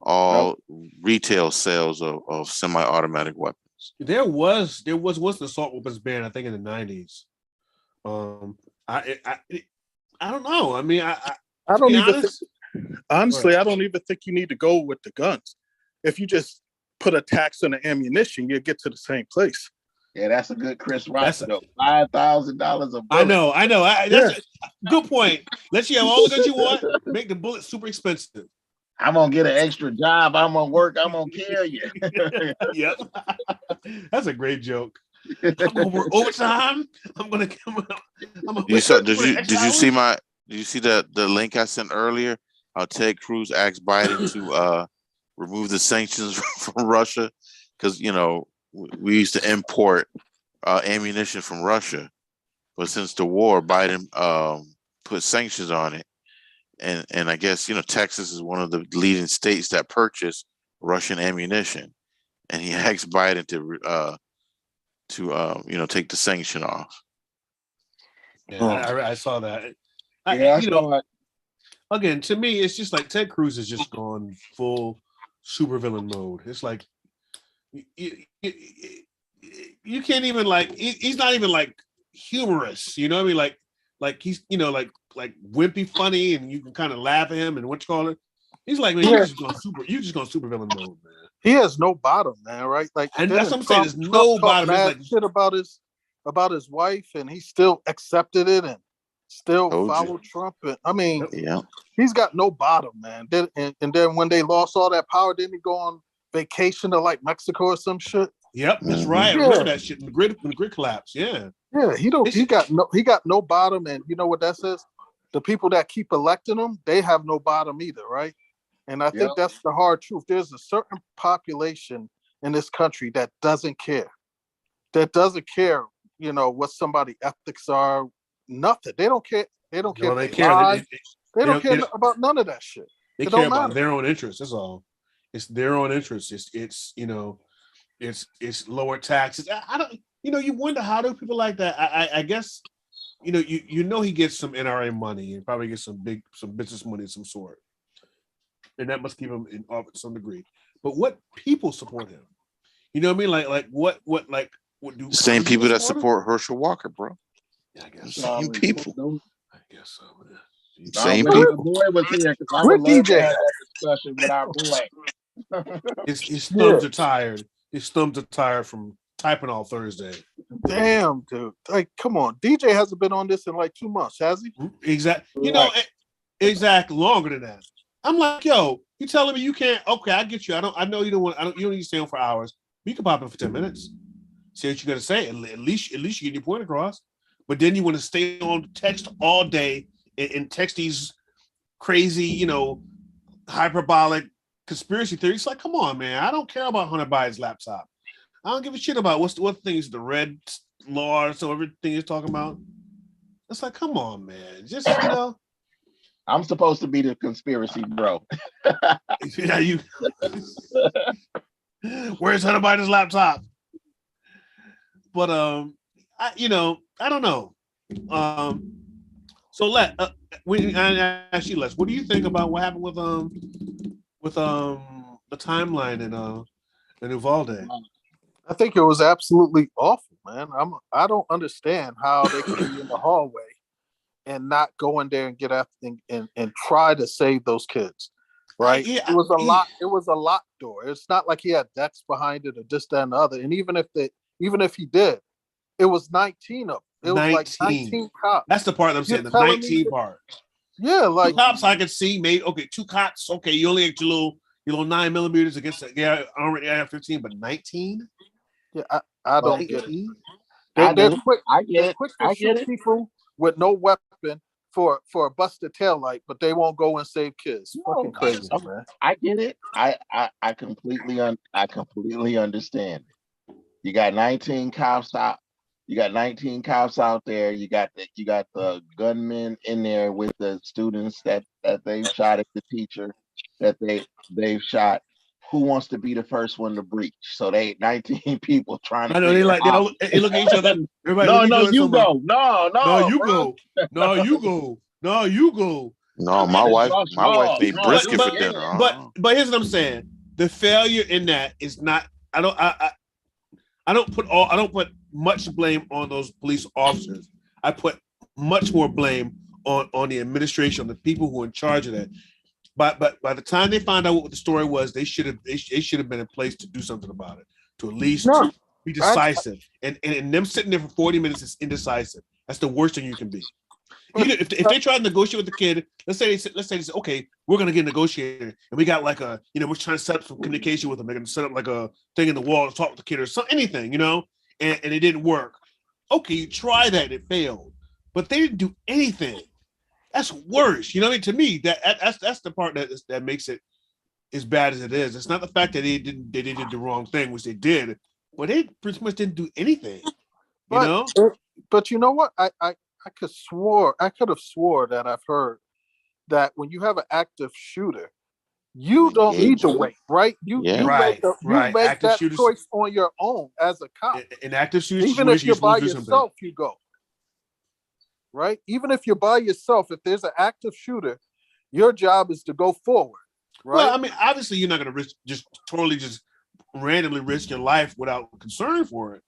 all retail sales of semi-automatic weapons. There was once an assault weapons ban, I think in the 90s. I don't know. I mean, I don't even honestly, I don't even think you need to go with the guns. If you just put a tax on the ammunition, you'll get to the same place. Yeah, that's a good Chris Rock though. $5,000 a bullet. I know. That's a good point. Let you have all the guns you want. Make the bullets super expensive. I'm gonna get an extra job. I'm gonna work. I'm gonna kill you. Yep, that's a great joke. I'm gonna work overtime. Did you see the link I sent earlier? How Ted Cruz asked Biden to remove the sanctions from Russia because, you know, we used to import ammunition from Russia, but since the war, Biden put sanctions on it. And I guess, you know, Texas is one of the leading states that purchase Russian ammunition, and he asked Biden to you know, take the sanction off. Yeah, I saw that. You know, again, to me, it's just like Ted Cruz has just gone full supervillain mode. It's like you can't even like. He's not even like humorous. You know what I mean? Like he's, you know, like wimpy funny, and you can kind of laugh at him and what you call it. He's like, man, you just going super villain mode, man. He has no bottom, man, right? Like, and that's what I'm saying. There's no bottom. Like shit about his wife, and he still accepted it and still followed Trump. And I mean, he's got no bottom, man. And then when they lost all that power, didn't he go on vacation to like Mexico or some shit? Yep, that's right. I remember that shit when the grid collapsed. Yeah. Yeah, he got no bottom, and you know what that says? The people that keep electing him, they have no bottom either, right? And I think that's the hard truth. There's a certain population in this country that doesn't care. You know, what somebody's ethics are. Nothing. They don't care. They don't care. They care. They don't care about none of that shit. They care about their own interests. That's all. It's their own interests. It's you know, it's lower taxes. I don't. You know, you wonder how do people like that. I guess, you know, you know he gets some NRA money and probably gets some business money of some sort, and that must keep him in office to some degree. But what people support him? You know what I mean? What do same people that support Herschel Walker, bro? Yeah, I guess same people. I guess so. Man. Same people. Boy was here because I would love to have that discussion with our boy. His thumbs are tired. His thumbs are tired from typing all Thursday. Damn, dude. Like, come on. DJ hasn't been on this in like 2 months, has he? Exactly. You know, exactly. Longer than that. I'm like, yo, you telling me you can't? Okay, I get you. I know you don't want. You don't need to stay on for hours. You can pop in for 10 minutes. Say what you got to say. At least you get your point across. But then you want to stay on text all day and text these crazy, you know, hyperbolic conspiracy theories. Like, come on, man. I don't care about Hunter Biden's laptop. I don't give a shit about what things, the red law, so everything he's talking about. It's like, come on, man. Just, you know. I'm supposed to be the conspiracy bro. Yeah, you. Where's Hunter Biden's laptop? But I don't know. So I ask you, Les, what do you think about what happened with the timeline in Uvalde. I think it was absolutely awful, man. I don't understand how they could be in the hallway and not go in there and get after and try to save those kids. Right? It was a locked door. It's not like he had decks behind it or this, that, and the other. And even if he did, it was 19 of them. It was 19. like 19 cops. That's the part I'm saying, the 19 part. Yeah, like 2 cops I could see, maybe, okay, 2 cops, okay, you only get your little 9mm against the armored AR-15, but 19? Yeah, I don't get it. They're quick I to shoot people with no weapon for a busted tail light, but they won't go and save kids. Fucking crazy, man. I get it. I completely understand it. You got 19 cops out. You got 19 cops out there. You got the gunmen in there with the students that they've shot at the teacher that they've shot. Who wants to be the first one to breach? So they 19 people trying to. I know they look at each other. Everybody No, you go. No, you go. No, you go. No, you go. No, my wife made brisket for dinner. But here's what I'm saying: the failure in that is not. I don't put much blame on those police officers. I put much more blame on the administration, on the people who are in charge of that. But by the time they found out what the story was, they should have been in place to do something about it, to at least be decisive. And them sitting there for 40 minutes is indecisive. That's the worst thing you can be. If they try to negotiate with the kid, let's say they say, okay, we're gonna get negotiated, and we got like we're trying to set up some communication with them. They're gonna set up like a thing in the wall to talk to the kid or anything, and it didn't work. Okay, you try that, it failed, but they didn't do anything. That's worse. You know what I mean? To me, that's the part that makes it as bad as it is. It's not the fact that they did the wrong thing, which they did, but they pretty much didn't do anything. But you know what? I could have swore that I've heard that when you have an active shooter, you don't need to wait, right? You make that choice on your own as a cop. In active shooters, even if you're by yourself, you go. Right? Even if you're by yourself, if there's an active shooter, your job is to go forward. Right? Well, I mean, obviously you're not going to just randomly risk your life without concern for it.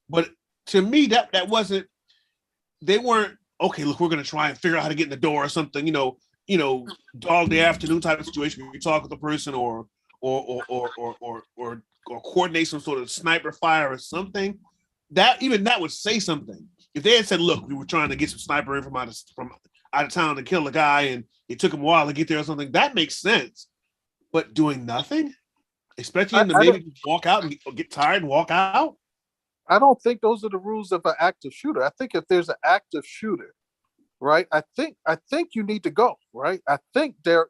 But to me, that wasn't. They weren't okay. Look, we're going to try and figure out how to get in the door or something. Dog day afternoon type of situation where you talk with the person or coordinate some sort of sniper fire or something. That would say something. If they had said, "Look, we were trying to get some sniper in from out of town to kill a guy, and it took him a while to get there or something," that makes sense. But doing nothing, expecting him to maybe walk out and get tired and walk out. I don't think those are the rules of an active shooter. I think if there's an active shooter, right, I think you need to go, right? I think they're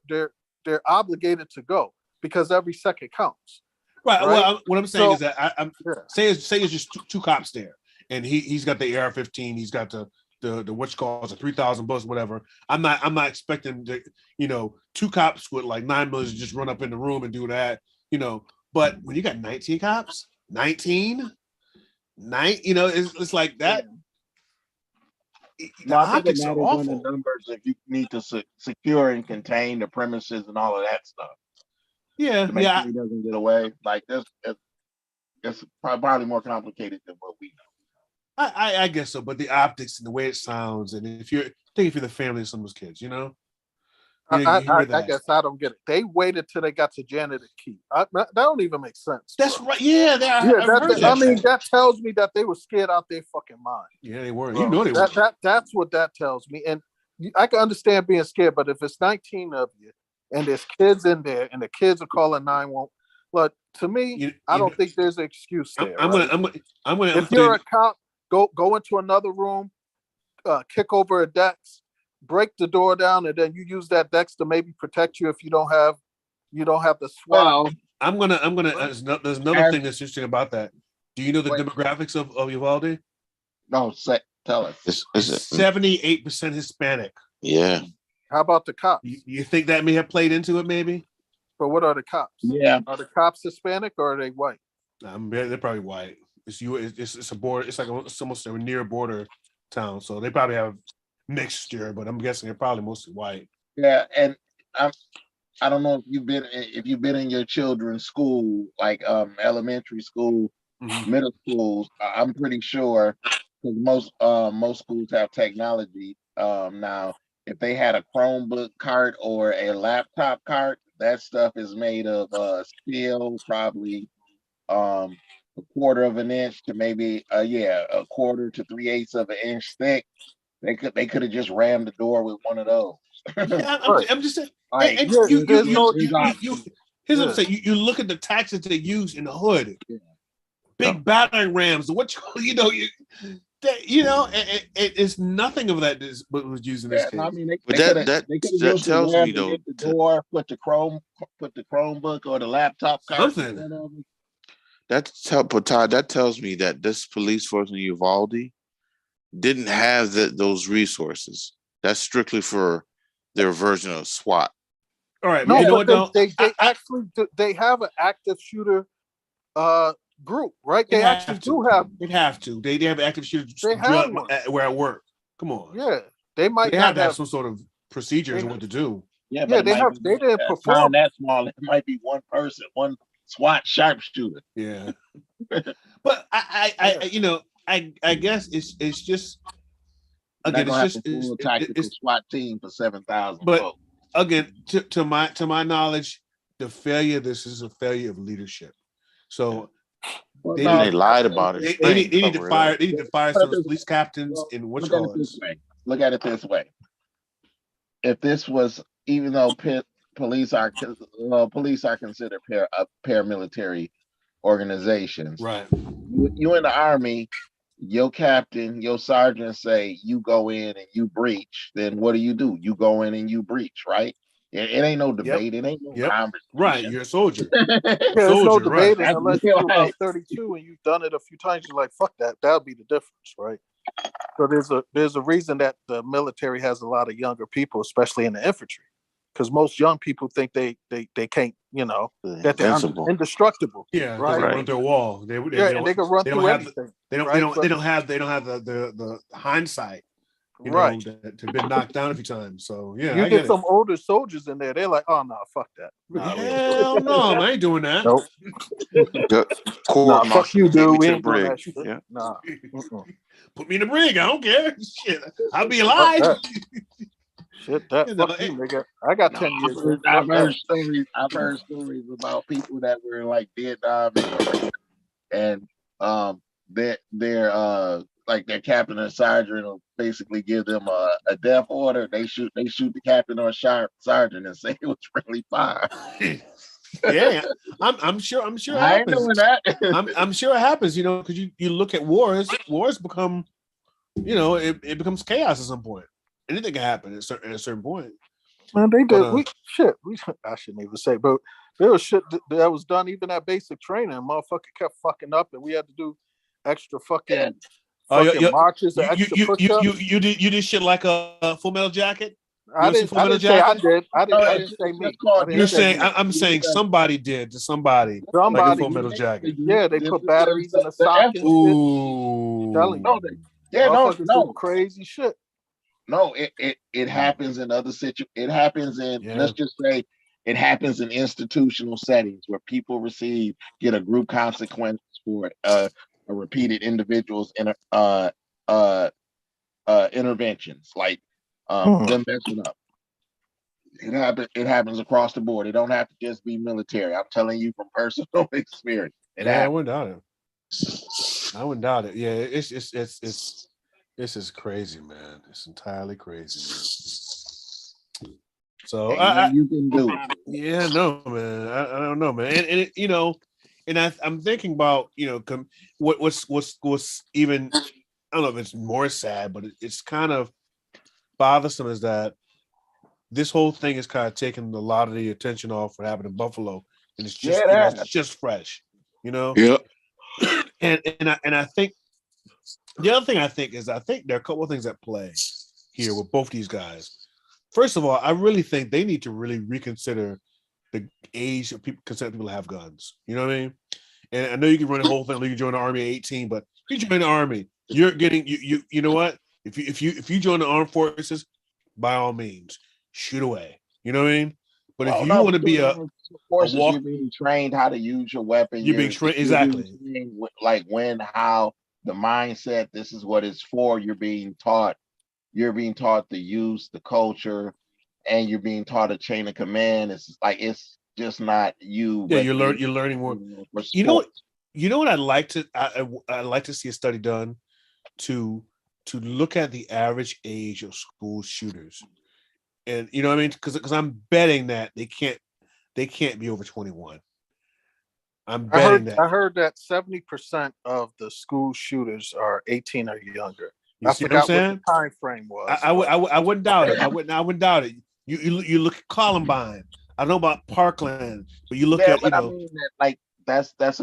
obligated to go because every second counts. Right. Well, what I'm saying is that say it's just two cops there, and he's got the AR-15, he's got the what's called the 3,000 bullets, whatever. I'm not expecting two cops with like 9mm to just run up in the room and do that, But when you got 19 cops, 19. It's like that. No, I think it matters on the numbers if you need to secure and contain the premises and all of that stuff. Yeah, to make sure he doesn't get away. Like it's probably more complicated than what we know. I guess so, but the optics and the way it sounds, and if you're the family of some of those kids, I guess I don't get it. They waited till they got to janitor key. That don't even make sense. That's right. Yeah, that tells me that they were scared out their fucking mind. Yeah, they were. Bro, they were. That's what that tells me. And I can understand being scared, but if it's 19 of you and there's kids in there and the kids are calling 911, look, to me, I don't think there's an excuse there. I'm gonna. If you're a cop, go into another room, kick over a desk, break the door down, and then you use that desk to maybe protect you if you don't have the SWAT. Well, I'm gonna. There's another thing that's interesting about that. Do you know the demographics of Uvalde? No, tell us. 78% Hispanic. Yeah. How about the cops? You think that may have played into it, maybe? But what are the cops? Yeah. Are the cops Hispanic or are they white? They're probably white. It's a border. It's almost a near border town, so they probably have mixture. But I'm guessing they're probably mostly white. Yeah, and I don't know if you've been in your children's school, like elementary school, middle schools. I'm pretty sure because most schools have technology now. If they had a Chromebook cart or a laptop cart, that stuff is made of steel, probably um a quarter of an inch to maybe a quarter to 3/8 of an inch thick. They could have just rammed the door with one of those. Yeah, Right. I'm just saying. Like And Yeah, there's no. here's what I'm Yeah. saying. You look at the taxes they use in the hood, Yeah. big battering rams. What you know, it's nothing of that is what was used in this Yeah, no, case. I mean they But could have that they could have that used the tells ram me to though, hit the door, put the Chromebook or the laptop cart in Something. front of them. but Todd, that tells me that this police force in Uvalde didn't have those resources. That's strictly for their version of SWAT. All right, No, you know but what though? they actually they have an active shooter group, right? They actually do have. They'd have to. They have active shooters They have one. where I work. Come on. Yeah, they might They not have to have some sort of procedures they- on what to do. Yeah, Yeah, but it might be they didn't a town perform. that small. It might be one person, one SWAT sharpshooter. Yeah. But I guess it's just again, Not gonna it's have just a full tactical SWAT team for 7,000 but folks. again, to my knowledge, the failure of this is a failure of leadership. So Well, they, no, They lied about it. they need to fire. They need to fire some police captains well, and what you look at call it this it. way. Look at it this way. If this was, even though police are considered paramilitary organizations, Right. you in the army, your captain, your sergeant say you go in and you breach, then what do? You go in and you breach, right? It ain't no debate. It ain't no conversation. Right. You're a soldier. Yeah, there's no debating right. unless you're about 32 and you've done it a few times. You're like, fuck that. That'll be the difference, right? So there's a reason that the military has a lot of younger people, especially in the infantry, because most young people think they can't, that they're Invincible. indestructible. Yeah, right. They run through a wall. They and they can run through anything. They don't have the hindsight. Right. To been knocked down a few times. So yeah, you get some older soldiers in there. They're like, oh no, fuck that. Hell no, I ain't doing that. Nope. Court fuck you, dude. We ain't doing brig. that shit. Yeah. Nah. Put me in the brig. I don't care. Shit, I'll be alive. Shit, fuck you, nigga. I got 10 years. I've heard stories about people that were in like Vietnam and they're like their captain or sergeant will basically give them a death order. They shoot the captain or sergeant and say it was friendly fire. Yeah, I'm sure. I ain't doing that. I'm sure it happens. Because you look at wars become, it becomes chaos at some point. Anything can happen at a certain point. Man, they did. I shouldn't even say, but there was shit that was done even at basic training. Motherfucker kept fucking up, and we had to do extra fucking marches. You did shit like a Full Metal Jacket. I didn't say I did. I didn't say me. You're saying I'm saying somebody did to somebody. Like a Full Metal Jacket. Yeah, they put batteries in the socket. Ooh. No, crazy shit. No, it happens in other situations. It happens in let's just say it happens in institutional settings where people get a group consequence for a repeated individuals in interventions like them messing up. It happens across the board. It don't have to just be military. I'm telling you from personal experience. I wouldn't doubt it. Yeah, this is crazy, man. It's entirely crazy. Man. So you can do. Yeah, no, man. I don't know, man. And and I'm thinking about what's even, I don't know if it's more sad, but it's kind of bothersome is that this whole thing is kind of taking a lot of the attention off what happened in Buffalo, and it's just it's just fresh, Yeah. And I think the other thing I think there are a couple of things at play here with both these guys. First of all, I really think they need to really reconsider the age of consent people to have guns. You know what I mean? And I know you can run the whole thing. You can join the army at 18, but if you join the army, you're getting you know what? If you join the armed forces, by all means, shoot away. You know what I mean? But if Well, you no, want to because be in the a forces, walk, you're being trained how to use your weapon. you're being trained exactly. Trained like when, how, the mindset. This is what it's for. You're being taught. You're being taught the use, the culture, and you're being taught a chain of command. It's like it's just not you, Yeah, but you're learning more. for You know, sport. you know what I'd like to see a study done to look at the average age of school shooters, and you know what I mean, because I'm betting that they can't be over 21. I'm betting that. I heard that 70% of the school shooters are 18 or younger. You I see what I'm forgot what the saying? time frame was, but I wouldn't doubt it. I wouldn't doubt it. You look at Columbine. I don't know about Parkland, but you look Yeah, at but I mean that like that's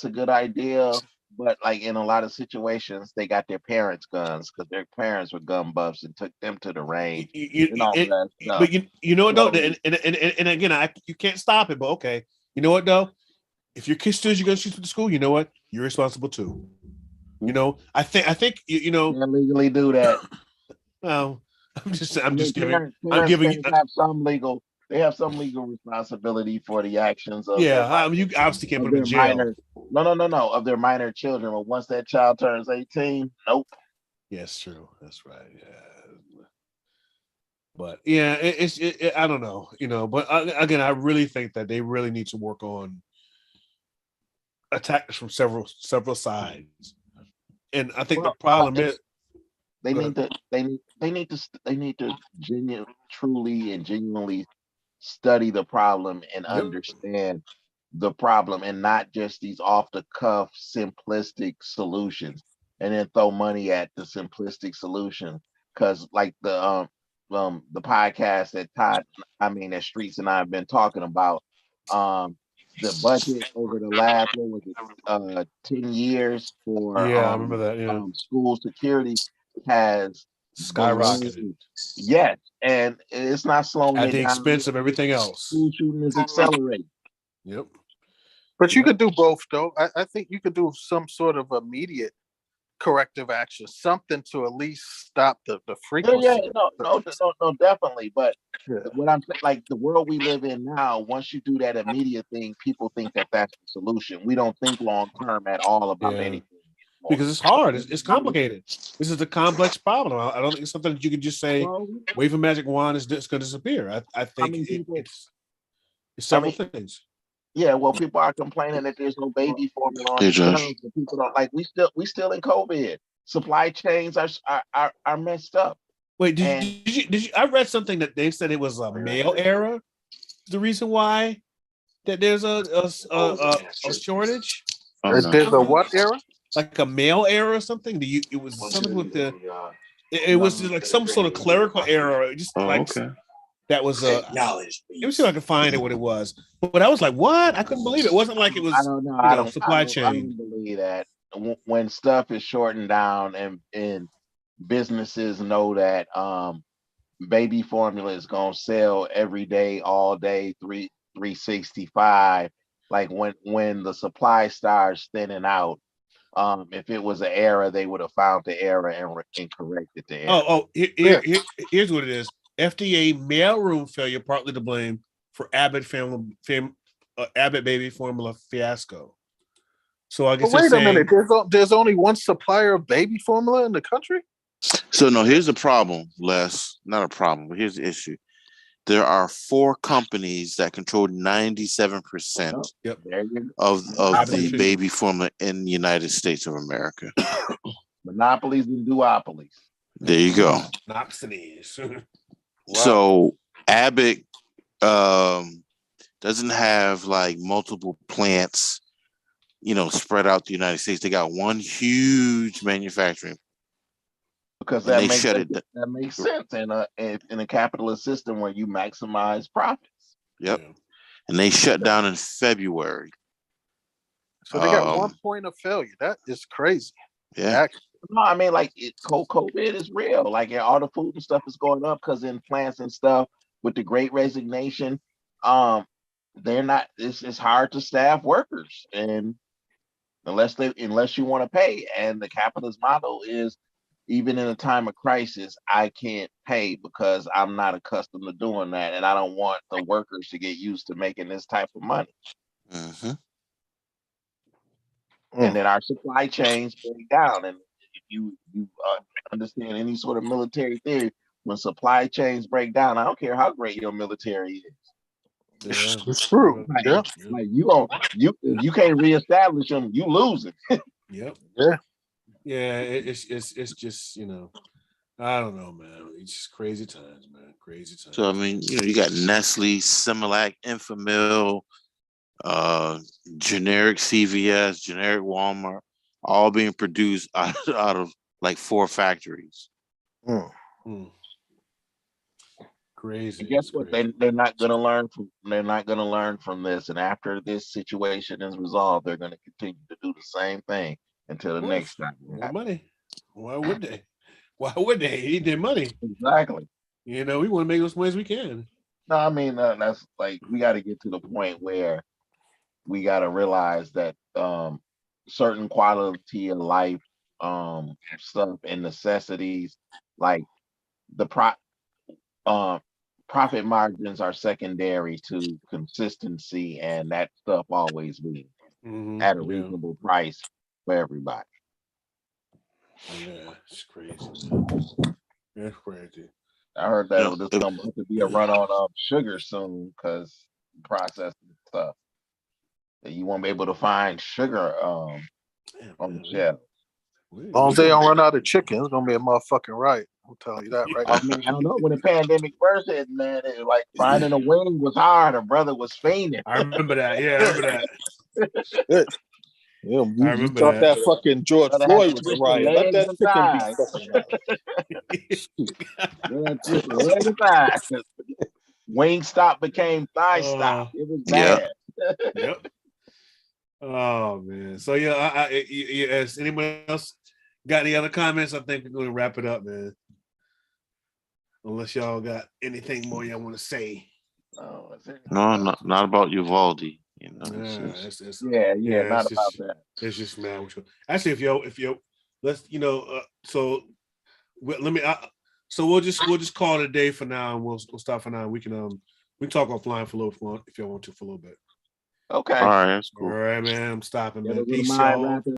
a good idea. But like in a lot of situations, they got their parents' guns because their parents were gun buffs and took them to the range and all of that stuff. but you know what though, So and again, you can't stop it. But okay, you know what though? If your kid says you're gonna shoot to the school, you know what? You're responsible too. You know, I think you know. can't legally do that. Well, I I'm mean, just giving parents, you. parents have some legal. They have some legal responsibility for the actions of their Yeah, I mean, you obviously can't put them in jail. minor. No, of their minor children. But once that child turns 18, nope. Yes, true. That's right. Yeah. But yeah, I don't know, you know. But again, I really think that they really need to work on attacks from several sides. And I think the Well, problem is, they go need ahead. to they need to truly and genuinely study the problem and Yep. understand the problem and not just these off the cuff simplistic solutions and then throw money at the simplistic solution because like the podcast that that Streets and I have been talking about, um the budget over the last, what was it, 10 years for Yeah, I remember that. Yeah, school security has skyrocketed ballooned. Yes, and it's not slowing at it the down. expense of everything else. School shooting is accelerating. Yep. but you Yep. could do both though. I think you could do some sort of immediate corrective action, something to at least stop the Yeah, frequency. no, definitely. But Yeah. what I'm saying, like the world we live in now, once you do that immediate thing, people think that that's the solution. We don't think long term at all about Yeah. anything anymore. Because it's hard. It's complicated. This is a complex problem. I don't think it's something that you can just say, Well, wave a magic wand, it's going to disappear. I I think mean, people. it's I several mean, things. yeah. Well, people are complaining that there's no baby formula on Hey, these Josh. guns, but people don't like. We still in COVID. Supply chains are messed up, Wait, and did you? I read something that they said it was a mail error. The reason why that there's a shortage, Oh no. There's a what era? like a mail error or something. It was something with the. It was just like some sort of clerical error, just Oh, like okay. that was a. Let me see if I can find it. What it was, but I was like, "What?" I couldn't believe it. It wasn't like it I was, don't know. you know, supply I chain. don't believe that when stuff is shortened down and businesses know that baby formula is gonna sell every day, all day, 365. Like when the supply starts thinning out, if it was an error, they would have found the error and corrected the error. Yeah. Here's what it is: FDA mailroom failure partly to blame for Abbott baby formula fiasco. So I But guess they're wait a minute. saying, There's only one supplier of baby formula in the country. So no, here's the problem, Les. Not a problem, but here's the issue. There are 4 companies that control 97% "Yep, There you of the Monopoly. baby formula in the United States of America. monopolies and duopolies. There you go. Nopsonies." Wow. So Abbott doesn't have like multiple plants, you know, spread out the United States. They got one huge manufacturing, Because and they shut it. that makes sense in a capitalist system where you maximize profits. Yep, Yeah. and they shut down in February. So they got one point of failure. That is crazy. Yeah, No, I mean like COVID is real. Like all the food and stuff is going up because in plants and stuff with the Great Resignation, um, they're not. It's hard to staff workers, and unless you want to pay, and the capitalist model is even in a time of crisis, I can't pay because I'm not accustomed to doing that, and I don't want the workers to get used to making this type of money. Mm-hmm. And then our supply chains break down. And if you understand any sort of military theory, when supply chains break down, I don't care how great your military is. Yeah, It's true. Like, Yeah. like if you can't reestablish them, you losing. Yep. Yeah. Yeah. It's just I don't know, man. It's just crazy times, man. Crazy times. So I mean, you got Nestle, Similac, Enfamil, generic CVS, generic Walmart, all being produced out of like 4 factories. Crazy. And guess what? Crazy. They're not gonna learn from this. And after this situation is resolved, they're gonna continue to do the same thing until the next time. More money. Why would they? Why would they? They need their money. Exactly. We want to make those money as we can. No, I mean that's like we got to get to the point where we got to realize that certain quality of life stuff and necessities like the profit margins are secondary to consistency, and that stuff always wins at a reasonable price for everybody. Yeah, it's crazy, man. It's crazy. I heard that there's going to be a run on sugar soon because processing stuff. That you won't be able to find sugar on the shelf. As long as they don't run out of chicken, it's gonna be a motherfucking right. I'm telling you that right I mean, I don't know. When the pandemic first hit, man, it was like finding a wing was hard. A brother was fainting. I remember that. Yeah, I remember that. You thought that fucking George Floyd was a riot. Let that chicken be fucking right. Wing stop became thigh stop. It was bad. Yep. Oh man. So as anyone else got any other comments? I think we're going to wrap it up, man. Unless y'all got anything more y'all want to say. No, not about Uvalde. Not about just, that. It's just man. Actually, if you let's so let me. So we'll just call it a day for now, and we'll stop for now. We can talk offline for a little if y'all want to for a little bit. Okay. All right, that's cool. All right, man. I'm stopping, man. Peace, y'all.